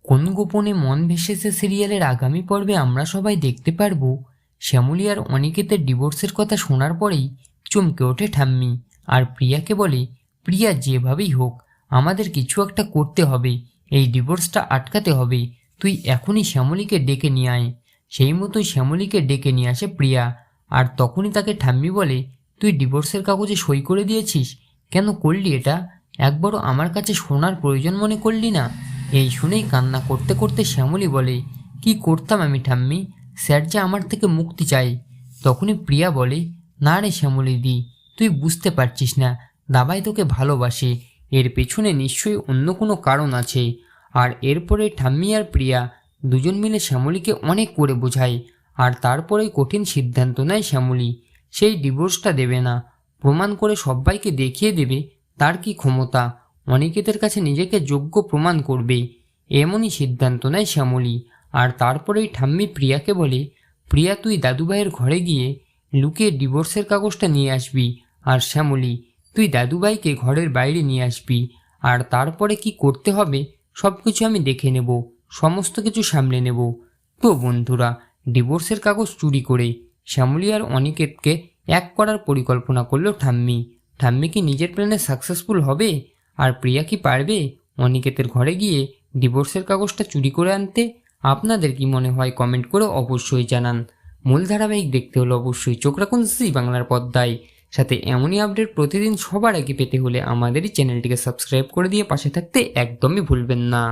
কোন গোপনে মন ভেসেছে সিরিয়ালের আগামী পর্বে আমরা সবাই দেখতে পারবো শ্যামলী আর অনিকেতের ডিভোর্সের কথা শোনার পরেই চমকে ওঠে ঠাম্মি আর প্রিয়াকে বলে, প্রিয়া যেভাবেই হোক আমাদের কিছু একটা করতে হবে, এই ডিভোর্সটা আটকাতে হবে, তুই এখনই শ্যামলীকে ডেকে নিয়ে আয়। সেই মতোই শ্যামলীকে ডেকে নিয়ে আসে প্রিয়া, আর তখনই তাকে ঠাম্মি বলে, তুই ডিভোর্সের কাগজে সই করে দিয়েছিস, কেন করলি এটা? একবারও আমার কাছে শোনার প্রয়োজন মনে করলি না? এই শুনেই কান্না করতে করতে শ্যামলী বলে, কি করতাম আমি ঠাম্মি, স্যার যে আমার থেকে মুক্তি চাই। তখনই প্রিয়া বলে, না রে শ্যামলী দি, তুই বুঝতে পারছিস না, দাবাই তোকে ভালোবাসে, এর পেছনে নিশ্চয়ই অন্য কোনো কারণ আছে। আর এরপরে ঠাম্মি আর প্রিয়া দুজন মিলে শ্যামলীকে অনেক করে বোঝায়, আর তারপরেই কঠিন সিদ্ধান্ত নেয় শ্যামলী। সেই ডিভোর্সটা দেবে না, প্রমাণ করে সবাইকে দেখিয়ে দেবে তার কি ক্ষমতা, অনিকেতের কাছে নিজেকে যোগ্য প্রমাণ করবে। এমনই সিদ্ধান্ত নেয় শ্যামলী। আর তারপরেই ঠাম্মি প্রিয়াকে বলে, প্রিয়া তুই দাদুভাইয়ের ঘরে গিয়ে লুকিয়ে ডিভোর্সের কাগজটা নিয়ে আসবি, আর শ্যামলী তুই দাদুভাইকে ঘরের বাইরে নিয়ে আসবি, আর তারপরে কি করতে হবে সব কিছু আমি দেখে নেব, সমস্ত কিছু সামলে নেব। তো বন্ধুরা, ডিভোর্সের কাগজ চুরি করে শ্যামলী আর অনিকেতকে এক করার পরিকল্পনা করলো ঠাম্মি। ঠাম্মি কি নিজের প্ল্যানে সাকসেসফুল হবে? আর প্রিয়া কি পারবে অনিকেতের ঘরে গিয়ে ডিভোর্সের কাগজটা চুরি করে আনতে? আপনাদের কি মনে হয় কমেন্ট করে অবশ্যই জানান। মূল ধারাবাহিক দেখতে হলে অবশ্যই চোখ রাখুন জি বাংলার পর্দায়। সাথে এমনই আপডেট প্রতিদিন সবার আগে পেতে হলে আমাদেরই চ্যানেলটিকে সাবস্ক্রাইব করে দিয়ে পাশে থাকতে একদমই ভুলবেন না।